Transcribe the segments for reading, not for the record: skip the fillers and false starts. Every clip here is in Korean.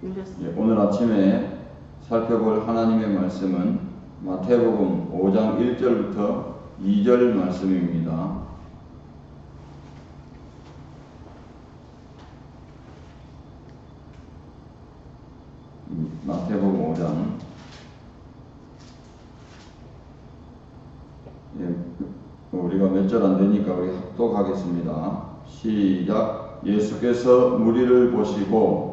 오늘 아침에 살펴볼 하나님의 말씀은 마태복음 5장 1절부터 2절 말씀입니다. 마태복음 5장 우리가 몇 절 안 되니까 우리 합독하겠습니다. 시작. 예수께서 무리를 보시고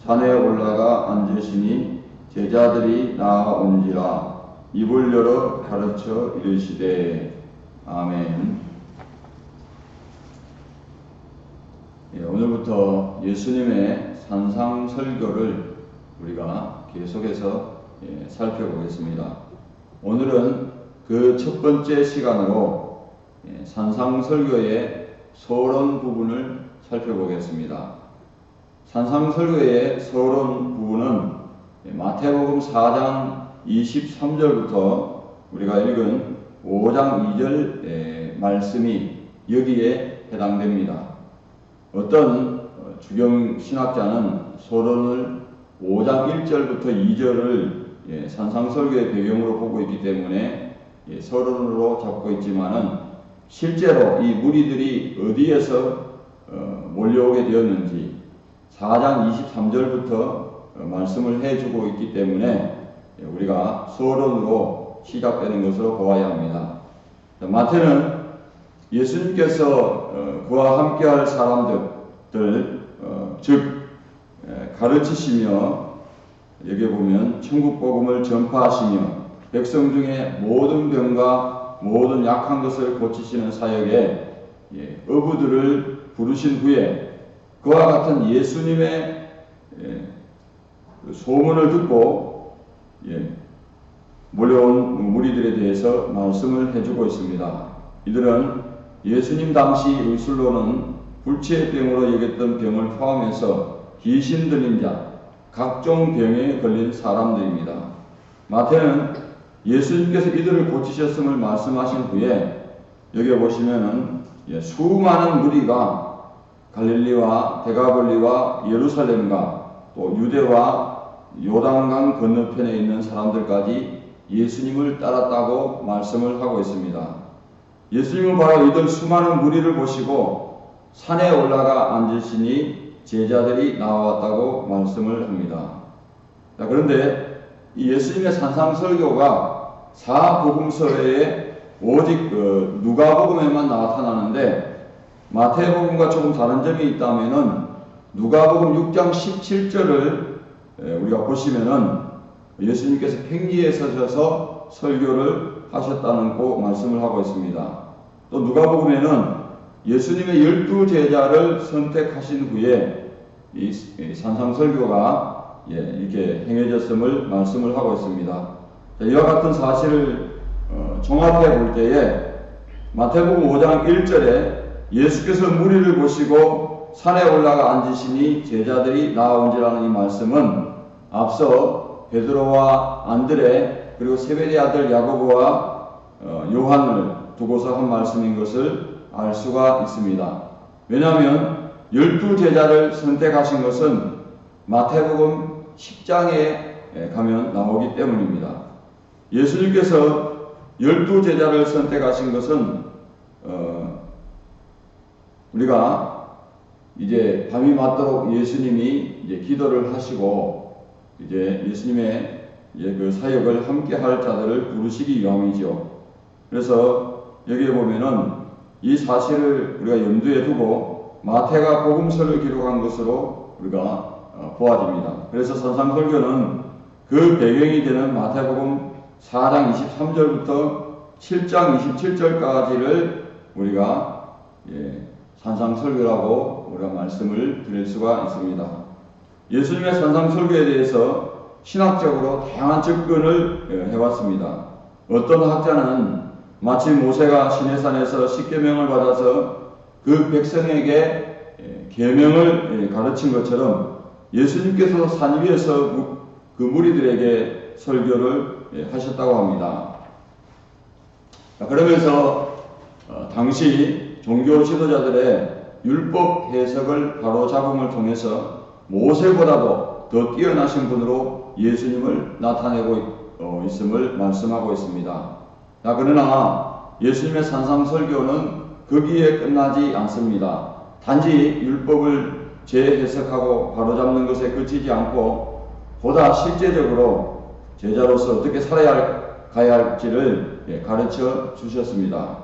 산에 올라가 앉으시니 제자들이 나아온지라 입을 열어 가르쳐 이르시되. 아멘. 오늘부터 예수님의 산상설교를 우리가 계속해서 살펴보겠습니다. 오늘은 그 첫 번째 시간으로 산상설교의 서론 부분을 살펴보겠습니다. 산상설교의 서론 부분은 마태복음 4장 23절부터 우리가 읽은 5장 2절 말씀이 여기에 해당됩니다. 어떤 주경 신학자는 서론을 5장 1절부터 2절을 산상설교의 배경으로 보고 있기 때문에 서론으로 잡고 있지만은 실제로 이 무리들이 어디에서 몰려오게 되었는지 4장 23절부터 말씀을 해주고 있기 때문에 우리가 서론으로 시작되는 것으로 보아야 합니다. 마태는 예수님께서 그와 함께할 사람들 즉 가르치시며 여기 보면 천국 복음을 전파하시며 백성 중에 모든 병과 모든 약한 것을 고치시는 사역에 어부들을 부르신 후에 그와 같은 예수님의 소문을 듣고 몰려온 무리들에 대해서 말씀을 해주고 있습니다. 이들은 예수님 당시 의술로는 불치의 병으로 여겼던 병을 포함해서 귀신 들린 자, 각종 병에 걸린 사람들입니다. 마태는 예수님께서 이들을 고치셨음을 말씀하신 후에 여기 보시면은 수많은 무리가 갈릴리와 데가볼리와 예루살렘과 또 유대와 요단강 건너편에 있는 사람들까지 예수님을 따랐다고 말씀을 하고 있습니다. 예수님은 바로 이들 수많은 무리를 보시고 산에 올라가 앉으시니 제자들이 나왔다고 말씀을 합니다. 자, 그런데 이 예수님의 산상설교가 사복음서에 오직 누가복음에만 나타나는데 마태복음과 조금 다른 점이 있다면은 누가복음 6장 17절을 우리가 보시면은 예수님께서 팽리에 서셔서 설교를 하셨다는 고 말씀을 하고 있습니다. 또 누가복음에는 예수님의 12제자를 선택하신 후에 이 산상설교가 이렇게 행해졌음을 말씀을 하고 있습니다. 이와 같은 사실을 종합해 볼 때에 마태복음 5장 1절에 예수께서 무리를 보시고 산에 올라가 앉으시니 제자들이 나아온지라는 이 말씀은 앞서 베드로와 안드레 그리고 세베대 아들 야고보와 요한을 두고서 한 말씀인 것을 알 수가 있습니다. 왜냐하면 12제자를 선택하신 것은 마태복음 10장에 가면 나오기 때문입니다. 예수님께서 12제자를 선택하신 것은 우리가 이제 밤이 맞도록 예수님이 이제 기도를 하시고 이제 예수님의 그 사역을 함께 할 자들을 부르시기 위함이죠. 그래서 여기에 보면은 이 사실을 우리가 염두에 두고 마태가 복음서를 기록한 것으로 우리가 보아집니다. 그래서 산상설교는 그 배경이 되는 마태복음 4장 23절부터 7장 27절까지를 우리가 산상설교라고 우리가 말씀을 드릴 수가 있습니다. 예수님의 산상설교에 대해서 신학적으로 다양한 접근을 해왔습니다. 어떤 학자는 마치 모세가 시내산에서 십계명을 받아서 그 백성에게 계명을 가르친 것처럼 예수님께서 산 위에서 그 무리들에게 설교를 하셨다고 합니다. 그러면서 당시 종교 지도자들의 율법 해석을 바로잡음을 통해서 모세보다도 더 뛰어나신 분으로 예수님을 나타내고 있음을 말씀하고 있습니다. 그러나 예수님의 산상설교는 거기에 끝나지 않습니다. 단지 율법을 재해석하고 바로잡는 것에 그치지 않고 보다 실제적으로 제자로서 어떻게 가야 할지를 가르쳐 주셨습니다.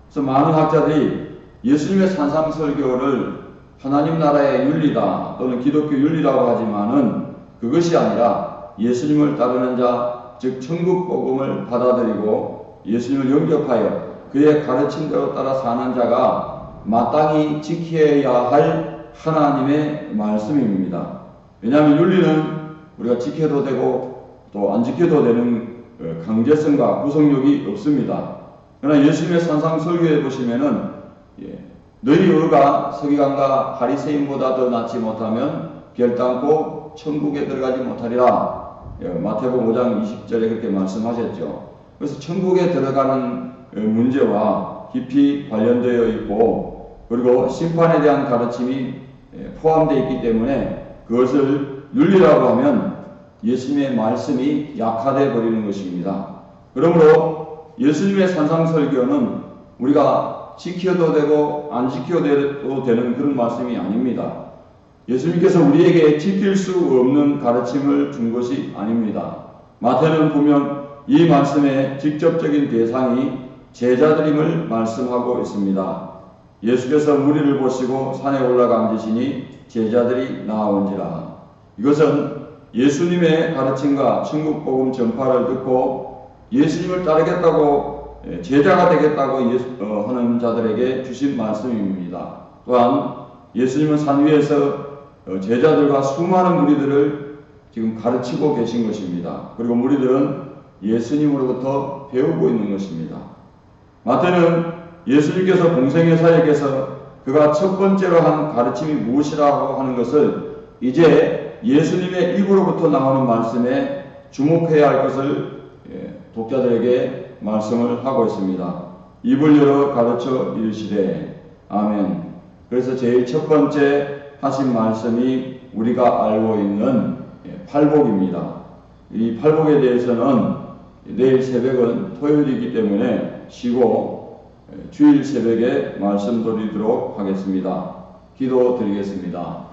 그래서 많은 학자들이 예수님의 산상설교를 하나님 나라의 윤리다 또는 기독교 윤리라고 하지만은 그것이 아니라 예수님을 따르는 자, 즉 천국 복음을 받아들이고 예수님을 영접하여 그의 가르침대로 따라 사는 자가 마땅히 지켜야 할 하나님의 말씀입니다. 왜냐하면 윤리는 우리가 지켜도 되고 또 안 지켜도 되는 강제성과 구속력이 없습니다. 그러나 예수님의 산상설교에 보시면은 너희 의가 서기관과 바리새인보다 더 낫지 못하면 결단코 천국에 들어가지 못하리라. 마태복음 5장 20절에 그렇게 말씀하셨죠. 그래서 천국에 들어가는 문제와 깊이 관련되어 있고 그리고 심판에 대한 가르침이 포함되어 있기 때문에 그것을 윤리라고 하면 예수님의 말씀이 약화되어 버리는 것입니다. 그러므로 예수님의 산상설교는 우리가 지켜도 되고 안 지켜도 되는 그런 말씀이 아닙니다. 예수님께서 우리에게 지킬 수 없는 가르침을 준 것이 아닙니다. 마태는 분명 이 말씀의 직접적인 대상이 제자들임을 말씀하고 있습니다. 예수께서 무리를 보시고 산에 올라가 앉으시니 제자들이 나아온지라. 이것은 예수님의 가르침과 천국복음 전파를 듣고 예수님을 따르겠다고 제자가 되겠다고 하는 자들에게 주신 말씀입니다. 또한 예수님은 산 위에서 제자들과 수많은 무리들을 지금 가르치고 계신 것입니다. 그리고 무리들은 예수님으로부터 배우고 있는 것입니다. 마태는 예수님께서 공생의 사역에서 그가 첫 번째로 한 가르침이 무엇이라고 하는 것을 이제 예수님의 입으로부터 나오는 말씀에 주목해야 할 것을 독자들에게 말씀을 하고 있습니다. 입을 열어 가르쳐 이르시되 아멘. 그래서 제일 첫 번째 하신 말씀이 우리가 알고 있는 팔복입니다. 이 팔복에 대해서는 내일 새벽은 토요일이기 때문에 쉬고 주일 새벽에 말씀드리도록 하겠습니다. 기도 드리겠습니다.